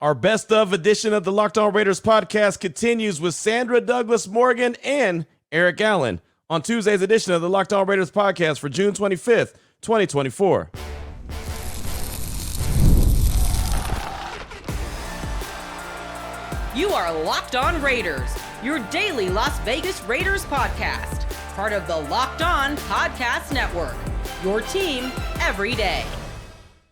Our best of edition of the Locked On Raiders podcast continues with Sandra Douglass Morgan and Eric Allen on Tuesday's edition of the Locked On Raiders podcast for June 25th, 2024. You are Locked On Raiders, your daily Las Vegas Raiders podcast, part of the Locked On Podcast Network, your team every day.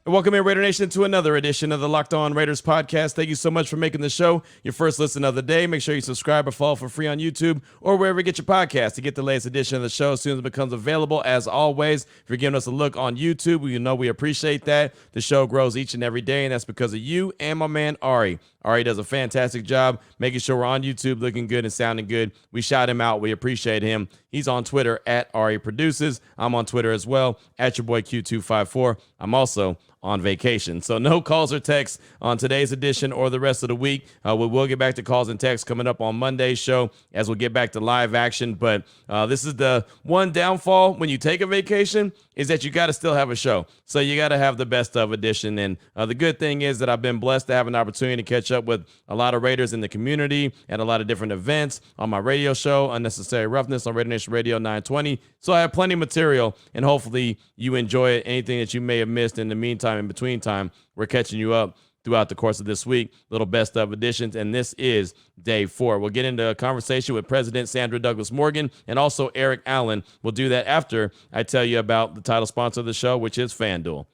Welcome in, Raider Nation, to another edition of the Locked On Raiders podcast. Thank you so much for making the show your first listen of the day. Make sure you subscribe or follow for free on YouTube or wherever you get your podcast to get the latest edition of the show as soon as it becomes available. As always, if you're giving us a look on YouTube, we know we appreciate that. The show grows each and every day, and that's because of you and my man, Ari. Ari does a fantastic job making sure we're on YouTube looking good and sounding good. We shout him out. We appreciate him. He's on Twitter at Ari Produces. I'm on Twitter as well, at your boy Q254. I'm also on vacation, so no calls or texts on today's edition or the rest of the week. We will get back to calls and texts coming up on Monday's show as we'll get back to live action. But this is the one downfall when you take a vacation is that you got to still have a show. So you got to have the best of edition. And the good thing is that I've been blessed to have an opportunity to catch up with a lot of Raiders in the community at a lot of different events on my radio show, Unnecessary Roughness on Raider Nation Radio 920. So I have plenty of material, and hopefully you enjoy it. Anything that you may have missed in the meantime, in between time, we're catching you up throughout the course of this week. Little best of editions, and this is day 4. We'll get into a conversation with President Sandra Douglass Morgan and also Eric Allen. We'll do that after I tell you about the title sponsor of the show, which is FanDuel.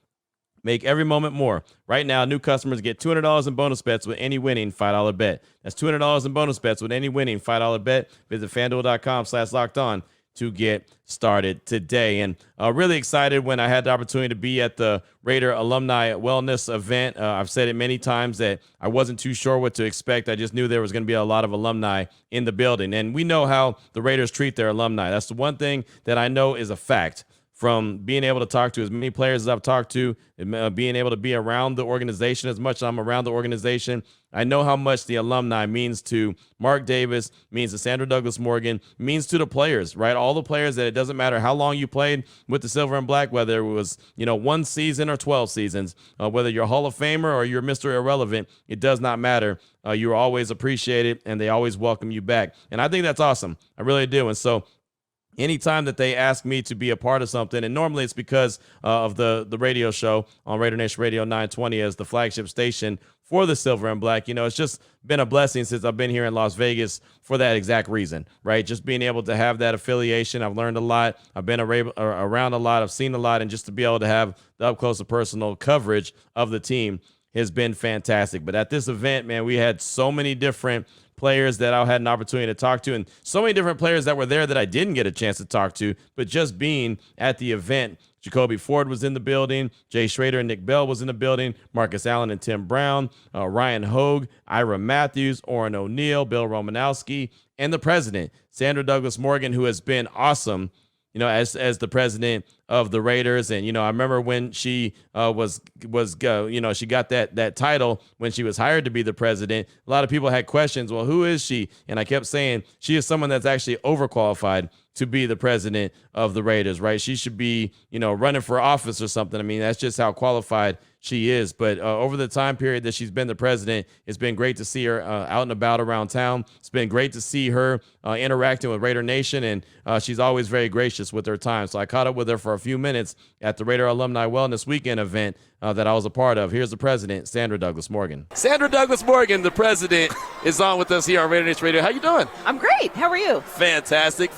Make every moment more. Right now, new customers get $200 in bonus bets with any winning $5 bet. That's $200 in bonus bets with any winning $5 bet. Visit FanDuel.com/lockedon to get started today. And really excited when I had the opportunity to be at the Raider Alumni Wellness event. I've said it many times that I wasn't too sure what to expect. I just knew there was going to be a lot of alumni in the building. And we know how the Raiders treat their alumni. That's the one thing that I know is a fact from being able to talk to as many players as I've talked to, being able to be around the organization as much as I'm around the organization. I know how much the alumni means to Mark Davis, means to Sandra Douglass Morgan, means to the players, right? All the players that it doesn't matter how long you played with the Silver and Black, whether it was, 1 season or 12 seasons, whether you're a Hall of Famer or you're Mr. Irrelevant, it does not matter. You're always appreciated and they always welcome you back. And I think that's awesome. I really do. And so anytime that they ask me to be a part of something, and normally it's because of the radio show on Raider Nation Radio 920 as the flagship station for the Silver and Black, it's just been a blessing since I've been here in Las Vegas for that exact reason, right? Just being able to have that affiliation. I've learned a lot. I've been around a lot. I've seen a lot. And just to be able to have the up close and personal coverage of the team has been fantastic. But at this event, man, we had so many different players that I had an opportunity to talk to, and so many different players that were there that I didn't get a chance to talk to, but just being at the event. Jacoby Ford was in the building. Jay Schrader and Nick Bell was in the building. Marcus Allen and Tim Brown, Ryan Hogue, Ira Matthews, Orrin O'Neill, Bill Romanowski, and the president, Sandra Douglass Morgan, who has been awesome, as the president of the Raiders. And, I remember when she she got that title when she was hired to be the president. A lot of people had questions. Well, who is she? And I kept saying she is someone that's actually overqualified to be the president of the Raiders, right? She should be, running for office or something. I mean, that's just how qualified she is. But over the time period that she's been the president, it's been great to see her out and about around town. It's been great to see her interacting with Raider Nation, and she's always very gracious with her time. So I caught up with her for a few minutes at the Raider Alumni Wellness Weekend event that I was a part of. Here's the president, Sandra Douglass Morgan. Sandra Douglass Morgan, the president, is on with us here on Raider Nation Radio. How you doing? I'm great. How are you? Fantastic.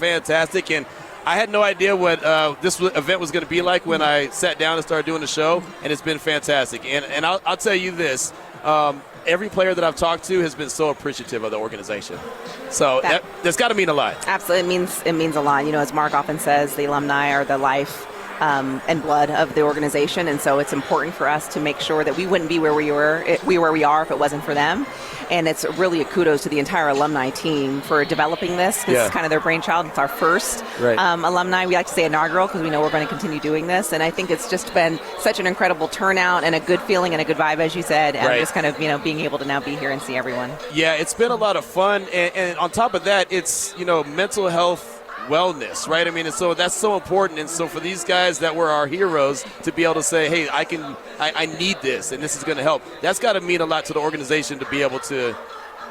And I had no idea what this event was going to be like when I sat down and started doing the show, and it's been fantastic. And I'll tell you this, every player that I've talked to has been so appreciative of the organization. So that's got to mean a lot. Absolutely. It means a lot. As Mark often says, the alumni are the life and blood of the organization, and so it's important for us to make sure that we wouldn't be where we are if it wasn't for them. And it's really a kudos to the entire alumni team for developing this. This is kind of their brainchild. It's our first alumni. We like to say inaugural because we know we're going to continue doing this. And I think it's just been such an incredible turnout and a good feeling and a good vibe, as you said. And just kind of, being able to now be here and see everyone. Yeah, it's been a lot of fun. And on top of that, it's, mental health wellness, right? I mean, and so that's so important. And so for these guys that were our heroes to be able to say, hey, I need this, and this is going to help, that's got to mean a lot to the organization to be able to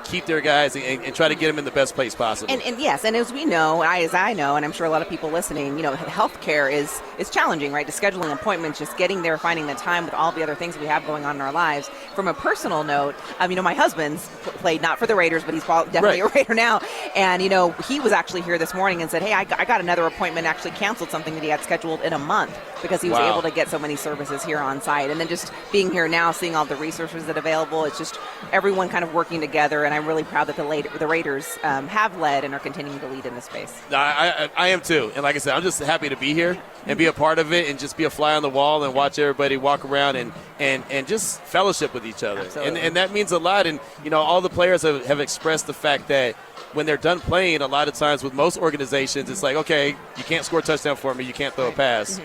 keep their guys and try to get them in the best place possible. And yes, and as we know, as I know, and I'm sure a lot of people listening, healthcare is challenging, right? To scheduling appointments, just getting there, finding the time with all the other things we have going on in our lives. From a personal note, my husband's played not for the Raiders, but he's definitely a Raider now. And, he was actually here this morning and said, hey, I got another appointment, actually canceled something that he had scheduled in a month because he was able to get so many services here on site. And then just being here now, seeing all the resources that are available, it's just everyone kind of working together. And I'm really proud that the Raiders have led and are continuing to lead in this space. I am too. And like I said, I'm just happy to be here and be a part of it and just be a fly on the wall and watch everybody walk around and just fellowship with each other. And that means a lot. And, all the players have expressed the fact that when they're done playing, a lot of times with most organizations, it's like, okay, you can't score a touchdown for me, you can't throw a pass.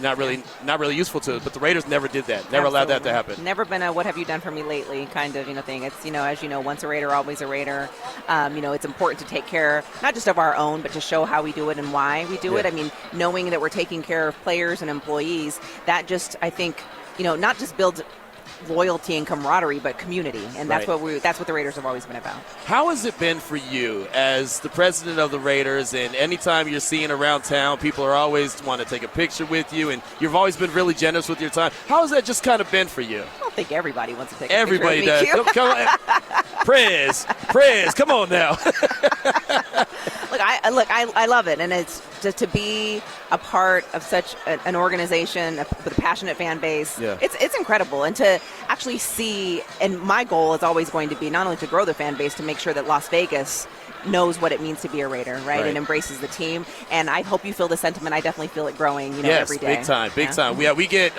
Not really useful to it, but the Raiders never did that. Never allowed that to happen. Never been a what have you done for me lately kind of thing. It's as you know, once a Raider, always a Raider. It's important to take care not just of our own, but to show how we do it and why we do it. I mean, knowing that we're taking care of players and employees, that just I think not just builds loyalty and camaraderie, but community, and that's what the Raiders have always been about. How has it been for you as the president of the Raiders, and anytime you're seen around town, people are always want to take a picture with you, and you've always been really generous with your time. How has that just kind of been for you? I don't think everybody wants to take everybody a picture does. Come on. Prez, come on now. I love it, and it's just to be a part of such an organization with a passionate fan base. It's incredible, and to actually see. And my goal is always going to be not only to grow the fan base, to make sure that Las Vegas knows what it means to be a Raider, right? And embraces the team. And I hope you feel the sentiment. I definitely feel it growing, every day. Big time. Yeah, we get.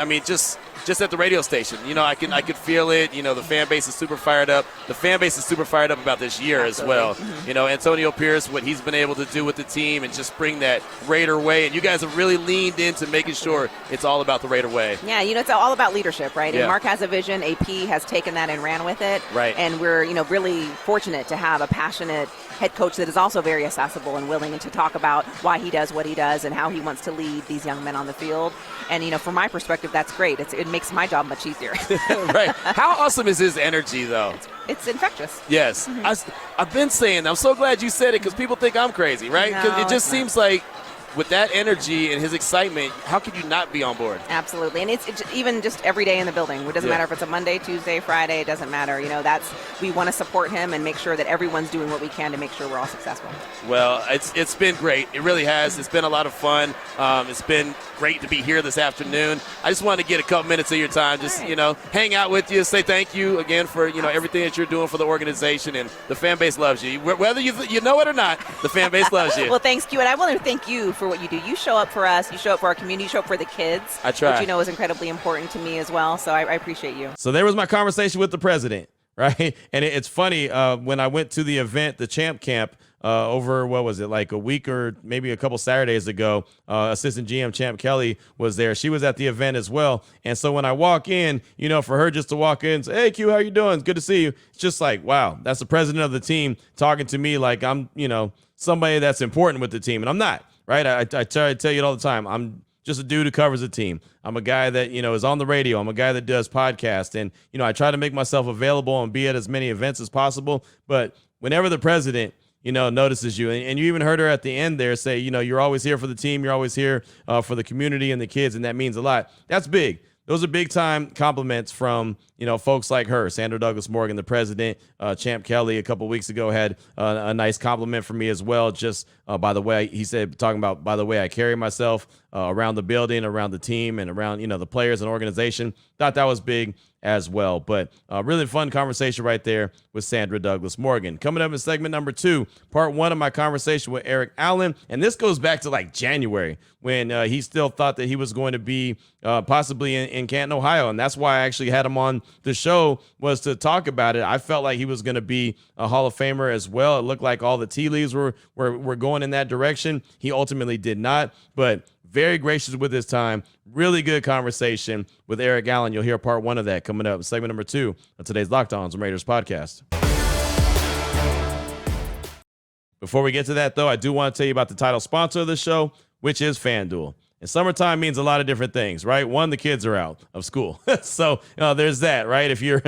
Just at the radio station, I could feel it. The fan base is super fired up. The fan base is super fired up about this year as well. Antonio Pierce, what he's been able to do with the team and just bring that Raider way. And you guys have really leaned into making sure it's all about the Raider way. Yeah, it's all about leadership, right? Yeah. And Mark has a vision. AP has taken that and ran with it. Right. And we're, really fortunate to have a passionate head coach that is also very accessible and willing to talk about why he does what he does and how he wants to lead these young men on the field. And, from my perspective, that's great. It makes my job much easier. Right. How awesome is his energy, though? It's infectious. Yes. I've been saying, I'm so glad you said it because people think I'm crazy, right? Because it just seems like with that energy and his excitement, how could you not be on board? Absolutely. And it's even just every day in the building. It doesn't matter if it's a Monday, Tuesday, Friday. It doesn't matter. We want to support him and make sure that everyone's doing what we can to make sure we're all successful. Well, it's been great. It really has. It's been a lot of fun. It's been great to be here this afternoon. I just wanted to get a couple minutes of your time, just, hang out with you, say thank you again for, everything that you're doing for the organization, and the fan base loves you. Whether you know it or not, the fan base loves you. Well, thanks, Q, and I want to thank you for what you do. You show up for us, you show up for our community, you show up for the kids. I try. Which is incredibly important to me as well, so I appreciate you. So there was my conversation with the president, right? And it's funny, when I went to the event, the Champ Camp, over, what was it, like a week or maybe a couple Saturdays ago, assistant GM Champ Kelly was there. She was at the event as well. And so when I walk in, for her just to walk in and say, hey, Q, how you doing? It's good to see you. It's just like, wow, that's the president of the team talking to me like I'm, somebody that's important with the team. And I'm not, right? I try to tell you it all the time. I'm just a dude who covers a team. I'm a guy that, is on the radio. I'm a guy that does podcasts. And, I try to make myself available and be at as many events as possible. But whenever the president notices you. And you even heard her at the end there say, you're always here for the team. You're always here for the community and the kids. And that means a lot. That's big. Those are big time compliments from, folks like her. Sandra Douglass Morgan, the president. Champ Kelly a couple weeks ago had a nice compliment for me as well. Just by the way, he said, talking about by the way I carry myself around the building, around the team, and around, the players and organization. Thought that was big as well. But really fun conversation right there with Sandra Douglass Morgan. Coming up in segment number 2, part 1 of my conversation with Eric Allen. And this goes back to like January when he still thought that he was going to be possibly in Canton, Ohio. And that's why I actually had him on the show, was to talk about it. I felt like he was going to be a Hall of Famer as well. It looked like all the tea leaves were going in that direction. He ultimately did not, but very gracious with his time. Really good conversation with Eric Allen. You'll hear part 1 of that coming up in segment number 2 of today's Locked On Raiders podcast. Before we get to that, though, I do want to tell you about the title sponsor of the show, which is FanDuel. And summertime means a lot of different things, right? One, the kids are out of school. So there's that, right? If you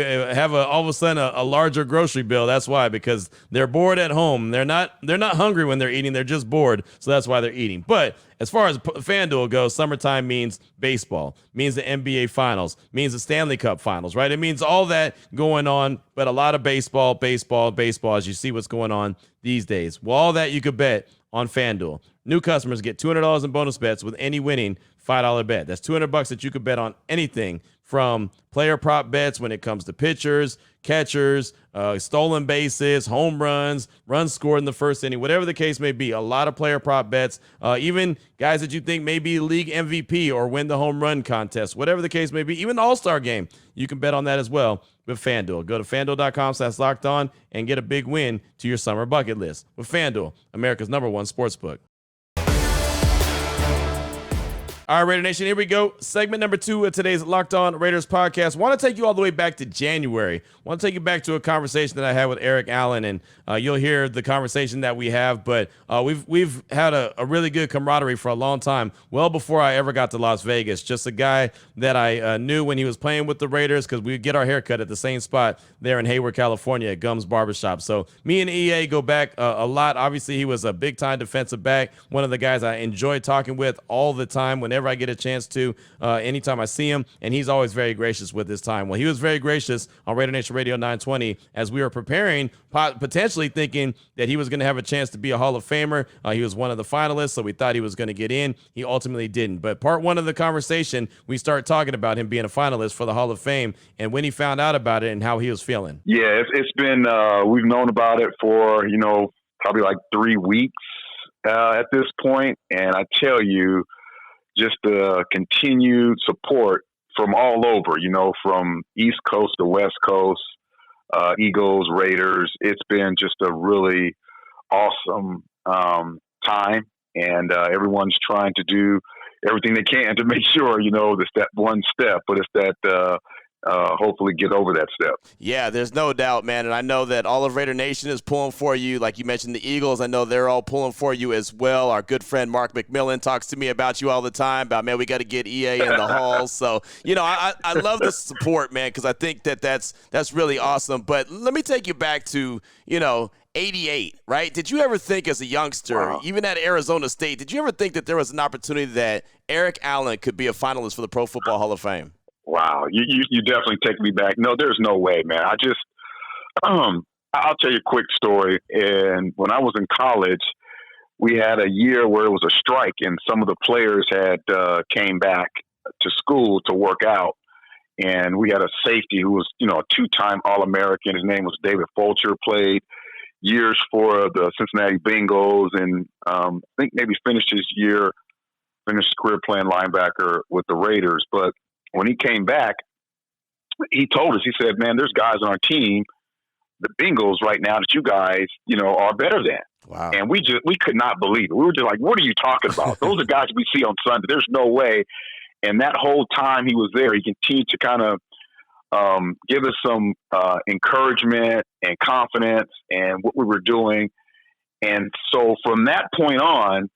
have all of a sudden a larger grocery bill, that's why, because they're bored at home. They're not hungry when they're eating. They're just bored. So that's why they're eating. But as far as FanDuel goes, summertime means baseball, means the NBA finals, means the Stanley Cup finals, right? It means all that going on, but a lot of baseball as you see what's going on these days. Well, all that you could bet on FanDuel. New customers get $200 in bonus bets with any winning $5 bet. That's $200 that you could bet on anything from player prop bets when it comes to pitchers, catchers, stolen bases, home runs scored in the first inning, whatever the case may be. A lot of player prop bets, even guys that you think may be league MVP or win the home run contest, whatever the case may be, even the All-Star game. You can bet on that as well with FanDuel. Go to FanDuel.com/lockedon and get a big win to your summer bucket list with FanDuel, America's #1 sportsbook. All right, Raider Nation, here we go. Segment number 2 of today's Locked On Raiders podcast. Want to take you all the way back to January. Want to take you back to a conversation that I had with Eric Allen, and you'll hear the conversation that we have. But we've had a really good camaraderie for a long time, well before I ever got to Las Vegas. Just a guy that I knew when he was playing with the Raiders, because we get our haircut at the same spot there in Hayward, California at Gums Barbershop. So me and EA go back a lot. Obviously, he was a big-time defensive back, one of the guys I enjoy talking with all the time whenever I get a chance to, anytime I see him, and he's always very gracious with his time. Well, he was very gracious on Raider Nation Radio 920 as we were preparing, potentially thinking that he was going to have a chance to be a Hall of Famer. He was one of the finalists, so we thought he was going to get in. He ultimately didn't. But part 1 of the conversation, we start talking about him being a finalist for the Hall of Fame and when he found out about it and how he was feeling. Yeah, it's been, we've known about it for, probably like 3 weeks at this point. And I tell you, just the continued support from all over, from East Coast to West Coast, Eagles, Raiders. It's been just a really awesome time, and everyone's trying to do everything they can to make sure, that's that one step, but it's that hopefully get over that step. Yeah, there's no doubt, man. And I know that all of Raider Nation is pulling for you. Like you mentioned, the Eagles, I know they're all pulling for you as well. Our good friend Mark McMillan talks to me about you all the time about, man, we got to get EA in the halls. So, I love the support, man, because I think that's really awesome. But let me take you back to, 88, right? Did you ever think as a youngster, even at Arizona State, did you ever think that there was an opportunity that Eric Allen could be a finalist for the Pro Football Hall of Fame? Wow, you definitely take me back. No, there's no way, man. I'll tell you a quick story. And when I was in college, we had a year where it was a strike, and some of the players had came back to school to work out. And we had a safety who was, a 2-time All-American. His name was David Fulcher, played years for the Cincinnati Bengals, and I think maybe finished his career playing linebacker with the Raiders. But when he came back, he told us, he said, man, there's guys on our team, the Bengals right now that you guys, are better than. Wow. And we could not believe it. We were just like, what are you talking about? Those are guys we see on Sunday. There's no way. And that whole time he was there, he continued to kind of give us some encouragement and confidence and what we were doing. And so from that point on,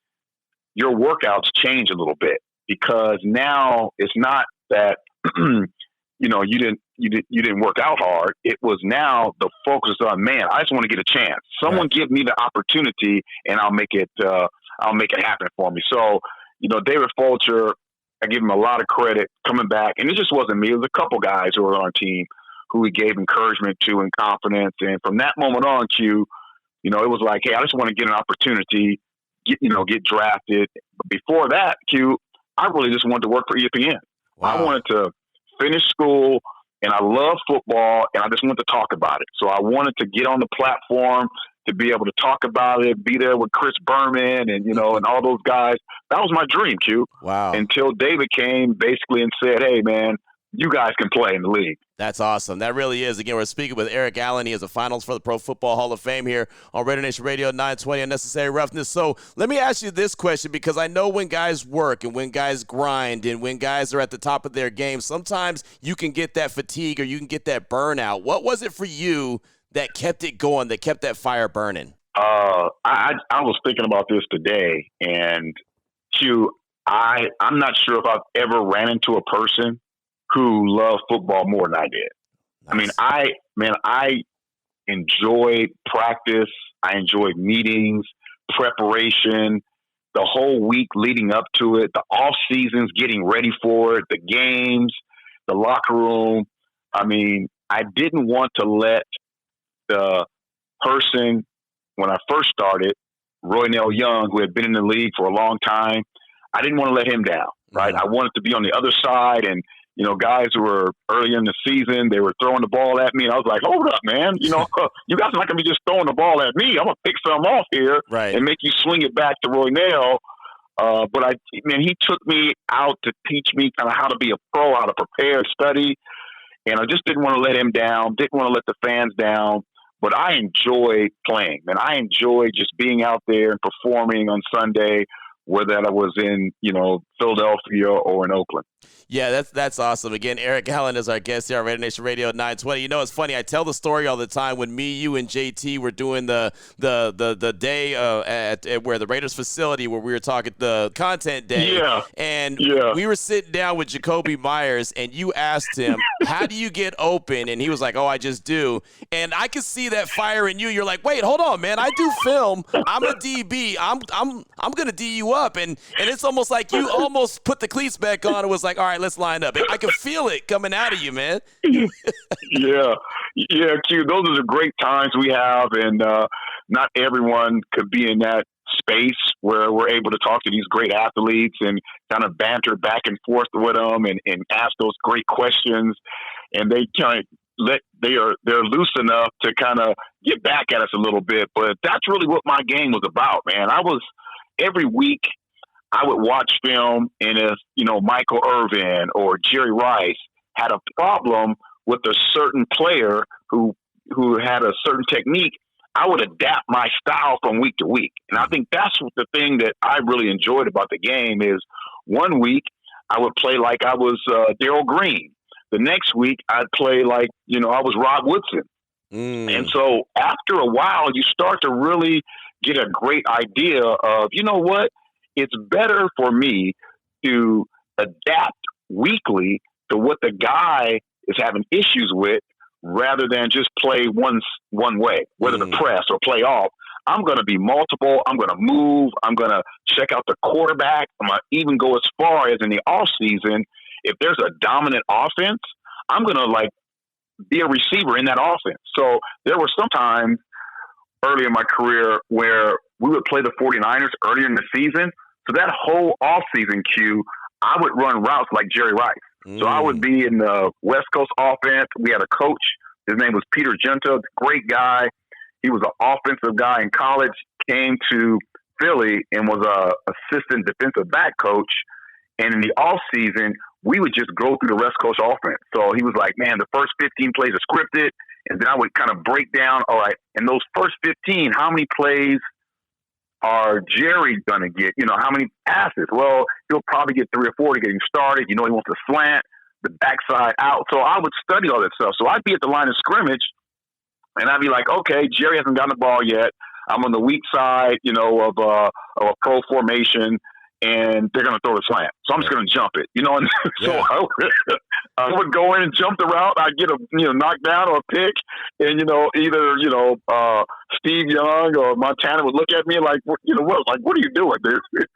your workouts change a little bit, because now it's not that you didn't work out hard. It was now the focus on, man, I just want to get a chance. Someone give me the opportunity, and I'll make it happen for me. So, David Fulcher, I give him a lot of credit coming back, and it just wasn't me. It was a couple guys who were on our team who we gave encouragement to and confidence. And from that moment on, Q, it was like, hey, I just want to get an opportunity, get drafted. But before that, Q, I really just wanted to work for ESPN. Wow. I wanted to finish school, and I love football, and I just wanted to talk about it. So I wanted to get on the platform to be able to talk about it, be there with Chris Berman and, and all those guys. That was my dream, Q. Wow. Until David came basically and said, hey, man, you guys can play in the league. That's awesome. That really is. Again, we're speaking with Eric Allen. He is a finalist for the Pro Football Hall of Fame here on Raider Nation Radio 920 Unnecessary Roughness. So let me ask you this question, because I know when guys work and when guys grind and when guys are at the top of their game, sometimes you can get that fatigue or you can get that burnout. What was it for you that kept it going, that kept that fire burning? I was thinking about this today, and Q, I'm not sure if I've ever ran into a person who loved football more than I did. Nice. I mean, I enjoyed practice. I enjoyed meetings, preparation, the whole week leading up to it, the off seasons, getting ready for it, the games, the locker room. I mean, I didn't want to let the person, when I first started, Roynell Young, who had been in the league for a long time, I didn't want to let him down, right? I wanted to be on the other side, and, you know, guys who were early in the season, they were throwing the ball at me, and I was like, hold up, man. You know, you guys are not going to be just throwing the ball at me. I'm going to pick some off here and make you swing it back to Roynell. But he took me out to teach me kind of how to be a pro, how to prepare, study, and I just didn't want to let him down, didn't want to let the fans down. But I enjoyed playing, and I enjoyed just being out there and performing on Sunday, whether I was in, you know, Philadelphia or in Oakland. Yeah, that's awesome. Again, Eric Allen is our guest here on Raider Nation Radio at 920. You know, it's funny. I tell the story all the time when me, you, and JT were doing the day at where the Raiders facility where we were talking the content day. Yeah. And we were sitting down with Jacoby Myers, and you asked him, how do you get open? And he was like, oh, I just do. And I could see that fire in you. You're like, wait, hold on, man. I do film. I'm a DB. I'm going to D you up. And it's almost like you almost put the cleats back on and was like, all right, let's line up. I can feel it coming out of you, man. Yeah, Q. Those are the great times we have, and not everyone could be in that space where we're able to talk to these great athletes and kind of banter back and forth with them and ask those great questions. And they kind of they're loose enough to kind of get back at us a little bit. But that's really what my game was about, man. Every week I would watch film, and if, you know, Michael Irvin or Jerry Rice had a problem with a certain player who had a certain technique, I would adapt my style from week to week. And I think that's the thing that I really enjoyed about the game is one week I would play like I was Darryl Green. The next week I'd play like, you know, I was Rod Woodson. And so after a while, you start to really get a great idea of, you know what, it's better for me to adapt weekly to what the guy is having issues with rather than just play one way, whether to press or play off. I'm going to be multiple. I'm going to move. I'm going to check out the quarterback. I'm going to even go as far as in the off season. If there's a dominant offense, I'm going to be a receiver in that offense. So there were some times early in my career where we would play the 49ers earlier in the season. So that whole offseason, Q, I would run routes like Jerry Rice. So I would be in the West Coast offense. We had a coach. His name was Peter Genta, great guy. He was an offensive guy in college, came to Philly and was a assistant defensive back coach. And in the offseason, we would just go through the West Coast offense. So he was like, man, the first 15 plays are scripted. And then I would kind of break down, all right, in those first 15, how many plays are Jerry going to get? You know, how many passes? Well, he'll probably get 3 or 4 to get him started. You know, he wants to slant, the backside out. So I would study all that stuff. So I'd be at the line of scrimmage, and I'd be like, okay, Jerry hasn't gotten the ball yet. I'm on the weak side, you know, of a pro formation, and they're going to throw the slant. So I'm just going to jump it, you know. And so I would go in and jump the route. I'd get a knockdown or a pick, and either Steve Young or Montana would look at me like, what are you doing, dude?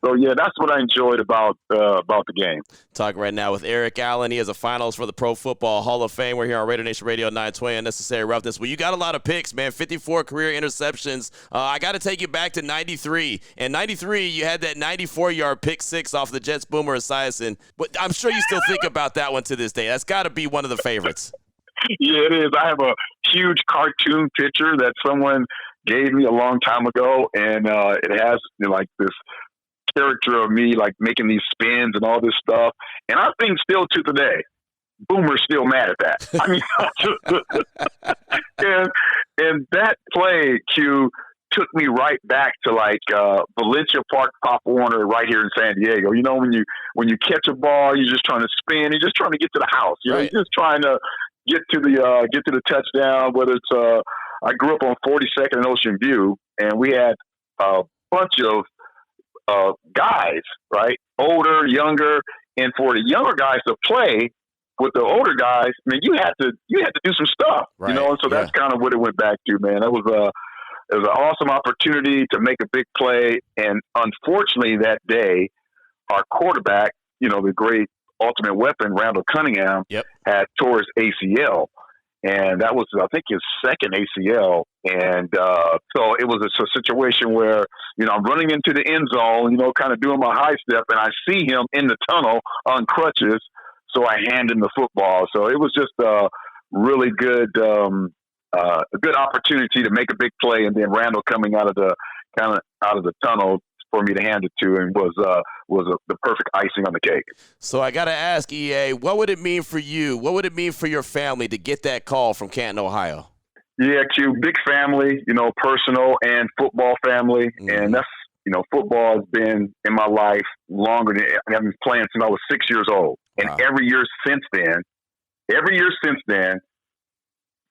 So yeah, that's what I enjoyed about the game. Talking right now with Eric Allen. He has a finals for the Pro Football Hall of Fame. We're here on Raider Nation Radio 920 Unnecessary Roughness. Well, you got a lot of picks, man. 54 career interceptions. I got to take you back to 93. And 93, you had that 94-yard pick six off the Jets Boomer Esiason. But I'm sure you still think about that one to this day. That's got to be one of the favorites. Yeah, it is. I have a huge cartoon picture that someone gave me a long time ago, and it has this character of me making these spins and all this stuff. And I think still to today, Boomer's still mad at that. I mean, and that play, Q, took me right back to Valencia Park, Pop Warner, right here in San Diego. You know, when you catch a ball, you're just trying to spin. You're just trying to get to the house. You're just trying to get to the touchdown, whether it's I grew up on 42nd and Ocean View, and we had a bunch of guys, right? Older, younger, and for the younger guys to play with the older guys, I mean, you had to do some stuff, right. you know. And so that's kind of what it went back to, man. It was an awesome opportunity to make a big play, and unfortunately that day, our quarterback, you know, the great ultimate weapon, Randall Cunningham, had tore his ACL. And that was, I think, his second ACL. And so it was a situation where, you know, I'm running into the end zone, you know, kind of doing my high step, and I see him in the tunnel on crutches. So I hand him the football. So it was just a really good, a good opportunity to make a big play. And then Randall coming out of the tunnel for me to hand it to, and was the perfect icing on the cake. So I got to ask, EA, what would it mean for you? What would it mean for your family to get that call from Canton, Ohio? Yeah, Q, big family, you know, personal and football family. Mm-hmm. And that's, you know, football has been in my life longer than I've been playing since I was 6 years old. And every year since then,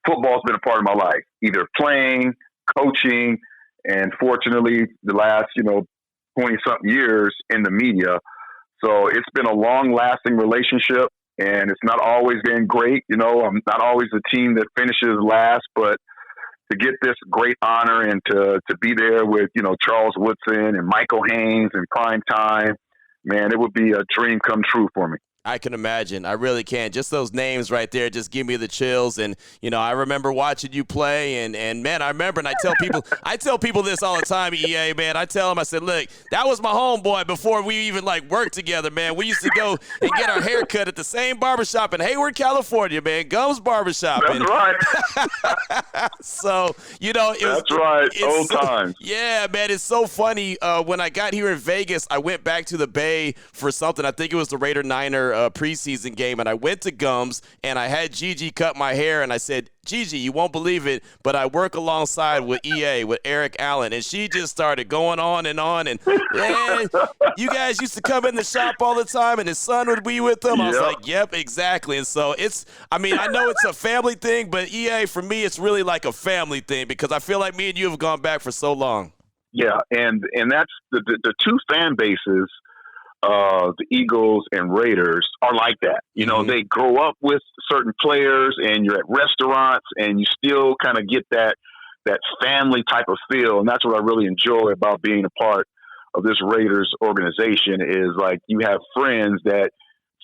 football's been a part of my life, either playing, coaching, and fortunately the last, you know, 20-something years in the media. So it's been a long-lasting relationship, and it's not always been great. You know, I'm not always the team that finishes last, but to get this great honor and to be there with, you know, Charles Woodson and Michael Haynes in prime time, man, it would be a dream come true for me. I can imagine. I really can. Just those names right there just give me the chills. And, you know, I remember watching you play, and man, I remember, and I tell people this all the time, EA, man. I tell them, I said, look, that was my homeboy before we even, like, worked together, man. We used to go and get our hair cut at the same barbershop in Hayward, California, man. Gums Barbershop. That's right. So, you know, that's right. Old times. Yeah, man, it's so funny. When I got here in Vegas, I went back to the Bay for something. I think it was the Raider-Niner preseason game, and I went to Gums, and I had Gigi cut my hair, and I said, Gigi, you won't believe it, but I work alongside with EA, with Eric Allen, and she just started going on, and man, you guys used to come in the shop all the time, and his son would be with them. I was like, yep, exactly. And so I know it's a family thing, but EA, for me, it's really like a family thing, because I feel like me and you have gone back for so long. Yeah, and that's the two fan bases, the Eagles and Raiders, are like that. You know, they grow up with certain players, and you're at restaurants, and you still kind of get that family type of feel. And that's what I really enjoy about being a part of this Raiders organization, is like you have friends that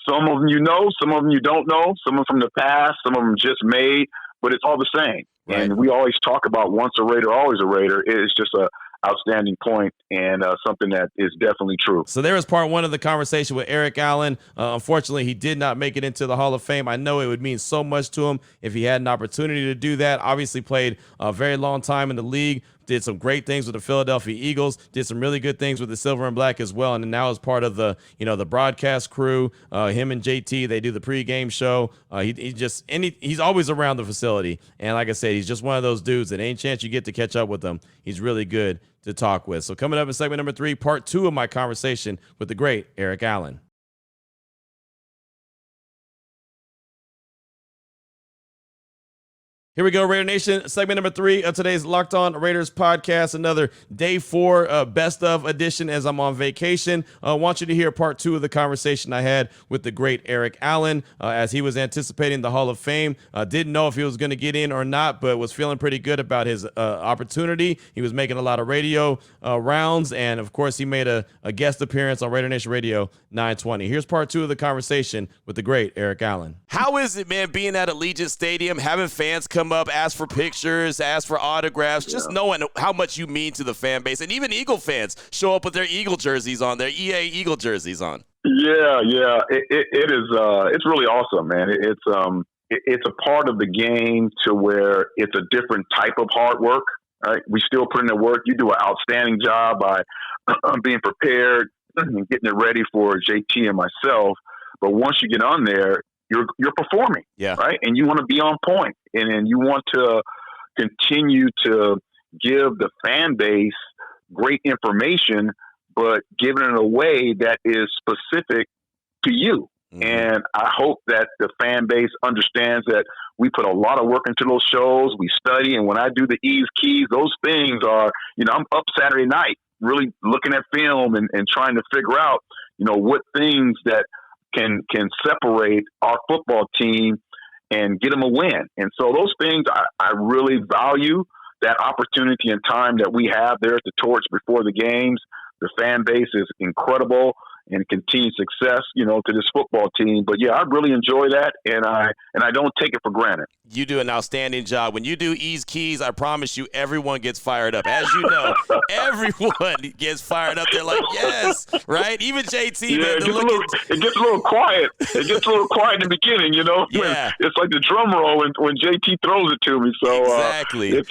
some of them you know, some of them you don't know, some of them from the past, some of them just made, but it's all the same. Right. And we always talk about once a Raider, always a Raider. It's just a outstanding point, and something that is definitely true. So there was part one of the conversation with Eric Allen. Unfortunately, he did not make it into the Hall of Fame. I know it would mean so much to him if he had an opportunity to do that. Obviously played a very long time in the league, did some great things with the Philadelphia Eagles, did some really good things with the Silver and Black as well, and now is part of the, you know, the broadcast crew. Him and JT, they do the pregame show. He's always around the facility, and like I said, he's just one of those dudes that ain't chance you get to catch up with him. He's really good to talk with. So coming up in segment number 3, part 2 of my conversation with the great Eric Allen. Here we go, Raider Nation. Segment number 3 of today's Locked On Raiders podcast. Another day 4 best of edition as I'm on vacation. I want you to hear part 2 of the conversation I had with the great Eric Allen as he was anticipating the Hall of Fame. Didn't know if he was going to get in or not, but was feeling pretty good about his opportunity. He was making a lot of radio rounds, and of course he made a guest appearance on Raider Nation Radio 920. Here's part 2 of the conversation with the great Eric Allen. How is it, man, being at Allegiant Stadium, having fans come up, ask for pictures, ask for autographs, just knowing how much you mean to the fan base, and even Eagle fans show up with their Eagle jerseys on, their EA Eagle jerseys on? Yeah. It is. It's really awesome, man. It's a part of the game to where it's a different type of hard work. Right? We still put in the work. You do an outstanding job by being prepared and getting it ready for JT and myself. But once you get on there, you're performing, right? And you want to be on point, and you want to continue to give the fan base great information, but giving it in a way that is specific to you. And I hope that the fan base understands that we put a lot of work into those shows. We study. And when I do the E's Keys, those things are, I'm up Saturday night really looking at film and trying to figure out, what things that can separate our football team and get them a win. And so those things, I really value that opportunity and time that we have there at the Torch before the games. The fan base is incredible and continued success, to this football team. But yeah, I really enjoy that, and I don't take it for granted. You do an outstanding job. When you do E's Keys, I promise you, everyone gets fired up. As you know, everyone gets fired up. They're like, yes, right? Even JT, yeah, man. It gets a little quiet. It gets a little quiet in the beginning, Yeah. It's like the drum roll when JT throws it to me. So exactly. I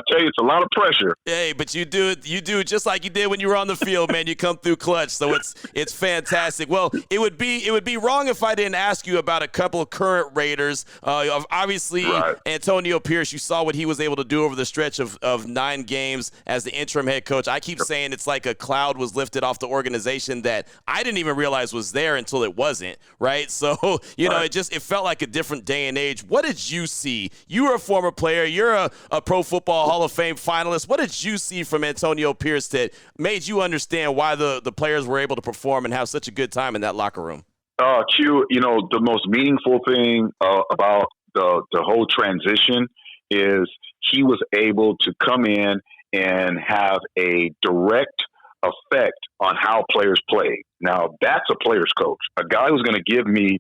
tell you, it's a lot of pressure. Hey, but you do it just like you did when you were on the field, man. You come through clutch, so it's fantastic. Well, it would be wrong if I didn't ask you about a couple of current Raiders. Obviously, right. Antonio Pierce, you saw what he was able to do over the stretch of 9 games as the interim head coach. I keep saying it's like a cloud was lifted off the organization that I didn't even realize was there until it wasn't, right? So, it felt like a different day and age. What did you see? You were a former player. You're a Pro Football Hall of Fame finalist. What did you see from Antonio Pierce that made you understand why the players were able to perform and have such a good time in that locker room? Q, the most meaningful thing about the whole transition is he was able to come in and have a direct effect on how players play. Now, that's a player's coach, a guy who's going to give me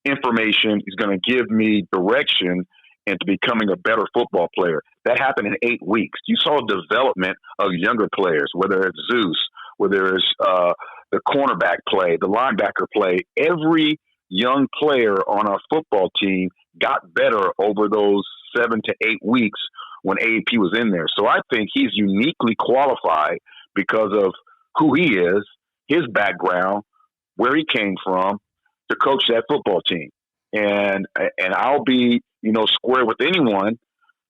information, he's going to give me direction into becoming a better football player. That happened in 8 weeks. You saw development of younger players, whether it's Zeus, whether it's the cornerback play, the linebacker play. Every young player on our football team got better over those 7 to 8 weeks when AAP was in there. So I think he's uniquely qualified because of who he is, his background, where he came from, to coach that football team. And I'll be, square with anyone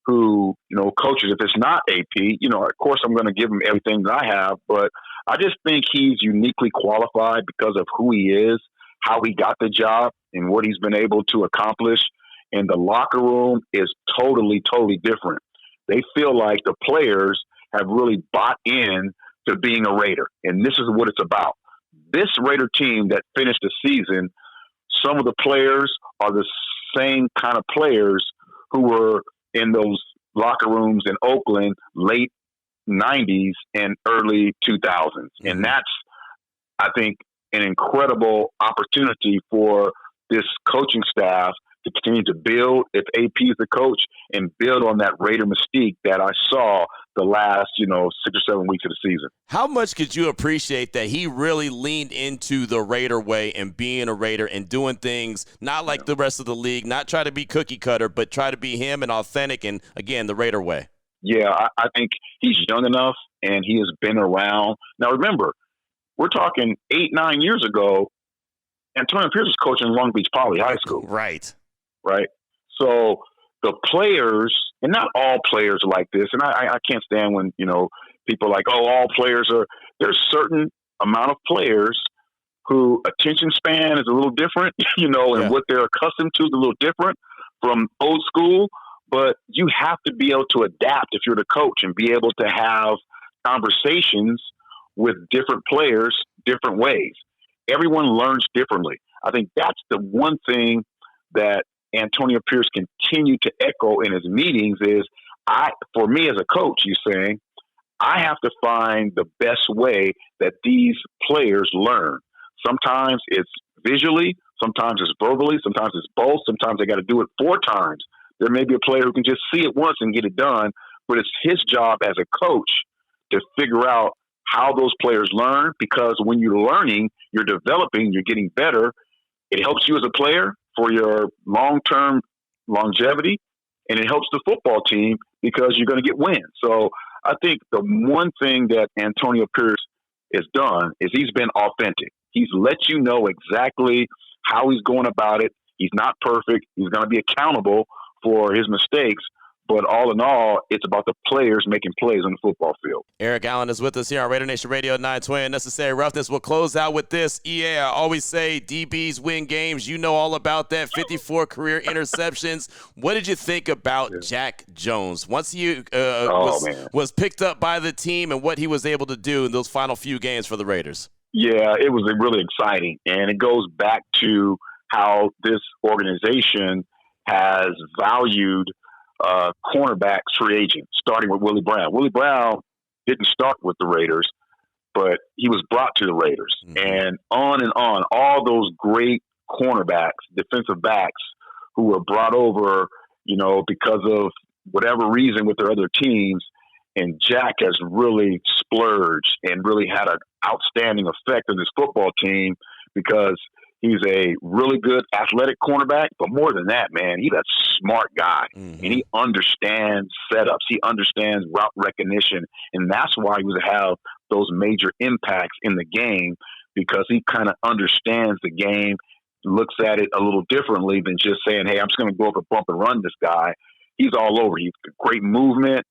who, coaches. If it's not AP, of course I'm going to give him everything that I have, but I just think he's uniquely qualified because of who he is, how he got the job, and what he's been able to accomplish. And the locker room is totally, totally different. They feel like the players have really bought in to being a Raider, and this is what it's about. This Raider team that finished the season, some of the players are the same kind of players who were in those locker rooms in Oakland late 90s and early 2000s. Mm-hmm. And that's, I think, an incredible opportunity for this coaching staff to continue to build, if AP is the coach, and build on that Raider mystique that I saw the last, 6 or 7 weeks of the season. How much could you appreciate that he really leaned into the Raider way and being a Raider and doing things not like the rest of the league, not try to be cookie cutter, but try to be him and authentic and, again, the Raider way? Yeah, I think he's young enough and he has been around. Now, remember, we're talking 8-9 years ago, Antonio Pierce was coaching Long Beach Poly High School. Right. So the players, and not all players are like this, and I can't stand when, people are like, oh, all players are, there's certain amount of players who attention span is a little different, and what they're accustomed to is a little different from old school, but you have to be able to adapt if you're the coach and be able to have conversations with different players different ways. Everyone learns differently. I think that's the one thing that Antonio Pierce continued to echo in his meetings is, for me as a coach, he's saying, I have to find the best way that these players learn. Sometimes it's visually, sometimes it's verbally, sometimes it's both, sometimes they got to do it 4 times. There may be a player who can just see it once and get it done, but it's his job as a coach to figure out how those players learn, because when you're learning, you're developing, you're getting better. It helps you as a player for your long-term longevity, and it helps the football team because you're going to get wins. So I think the one thing that Antonio Pierce has done is he's been authentic. He's let you know exactly how he's going about it. He's not perfect. He's going to be accountable for his mistakes, But all in all, it's about the players making plays on the football field. Eric Allen is with us here on Raider Nation Radio 920. Necessary Roughness. We'll close out with this. EA, I always say DBs win games. You know all about that. 54 career interceptions. What did you think about Jack Jones once he was picked up by the team and what he was able to do in those final few games for the Raiders? Yeah, it was really exciting. And it goes back to how this organization has valued cornerbacks free agents, starting with Willie Brown. Willie Brown didn't start with the Raiders, but he was brought to the Raiders. And on, all those great cornerbacks, defensive backs who were brought over, because of whatever reason with their other teams. And Jack has really splurged and really had an outstanding effect on this football team because he's a really good athletic cornerback, but more than that, man, he's a smart guy. And he understands setups. He understands route recognition. And that's why he was to have those major impacts in the game because he kind of understands the game, looks at it a little differently than just saying, hey, I'm just going to go up and bump and run this guy. He's all over. He's great movement,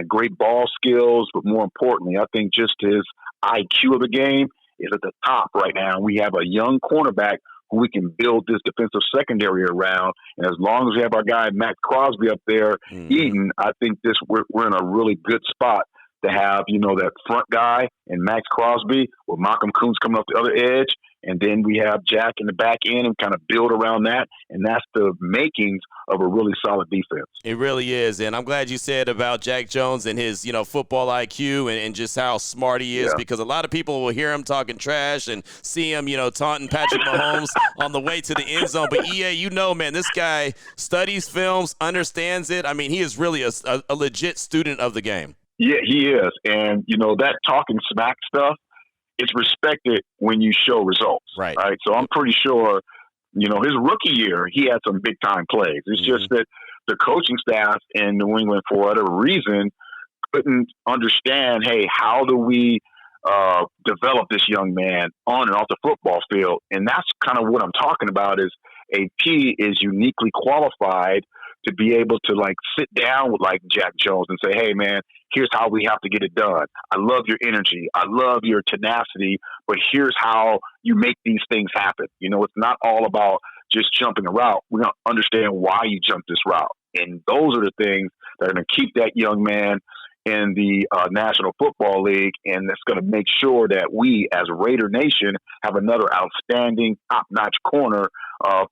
great ball skills, but more importantly, I think just his IQ of the game is at the top right now. We have a young cornerback who we can build this defensive secondary around. And as long as we have our guy, Matt Crosby, up there eating, I think we're in a really good spot to have, that front guy and Max Crosby with Malcolm Coons coming off the other edge. And then we have Jack in the back end and kind of build around that. And that's the makings of a really solid defense. It really is. And I'm glad you said about Jack Jones and his, football IQ and just how smart he is because a lot of people will hear him talking trash and see him, taunting Patrick Mahomes on the way to the end zone. But EA, man, this guy studies films, understands it. I mean, he is really a legit student of the game. Yeah, he is. And, that talking smack stuff, it's respected when you show results. Right. So I'm pretty sure, his rookie year, he had some big time plays. It's just that the coaching staff in New England, for whatever reason, couldn't understand, hey, how do we develop this young man on and off the football field? And that's kind of what I'm talking about is AP is uniquely qualified to be able to sit down with Jack Jones and say, hey, man, here's how we have to get it done. I love your energy. I love your tenacity, but here's how you make these things happen. It's not all about just jumping a route. We don't understand why you jump this route. And those are the things that are going to keep that young man in the National Football League, and that's going to make sure that we, as Raider Nation, have another outstanding, top-notch corner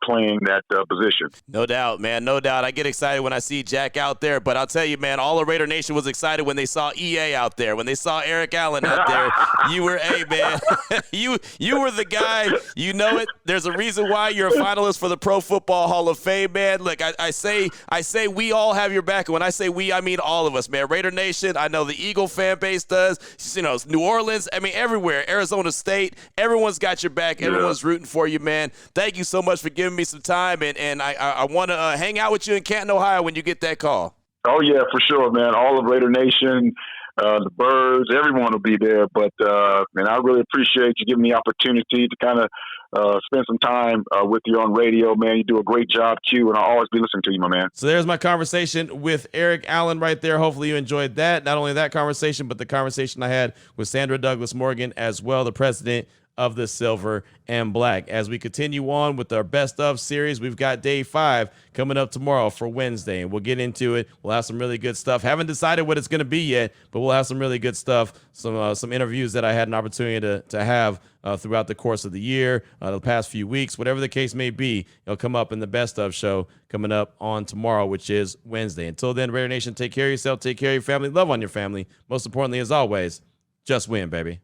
playing that position. No doubt, man. No doubt. I get excited when I see Jack out there, but I'll tell you, man, all of Raider Nation was excited when they saw EA out there, when they saw Eric Allen out there. You were, man, you were the guy. You know it. There's a reason why you're a finalist for the Pro Football Hall of Fame, man. Look, I say we all have your back, and when I say we, I mean all of us, man. Raider Nation, I know the Eagle fan base does. New Orleans, everywhere. Arizona State, everyone's got your back. Everyone's rooting for you, man. Thank you so much for giving me some time, and I want to hang out with you in Canton, Ohio when you get that call. Oh, yeah, for sure, man. All of Raider Nation, the Birds, everyone will be there. But, man, I really appreciate you giving me the opportunity to kind of spend some time with you on radio, man. You do a great job, Q, and I'll always be listening to you, my man. So there's my conversation with Eric Allen right there. Hopefully you enjoyed that. Not only that conversation, but the conversation I had with Sandra Douglass Morgan as well, the president of the Silver and Black. As we continue on with our Best Of series, we've got Day 5 coming up tomorrow for Wednesday, and we'll get into it. We'll have some really good stuff. Haven't decided what it's going to be yet, but we'll have some really good stuff, some interviews that I had an opportunity to have throughout the course of the year, the past few weeks, whatever the case may be. It'll come up in the Best Of show coming up on tomorrow, which is Wednesday. Until then, Raider Nation, take care of yourself, take care of your family, love on your family. Most importantly, as always, just win, baby.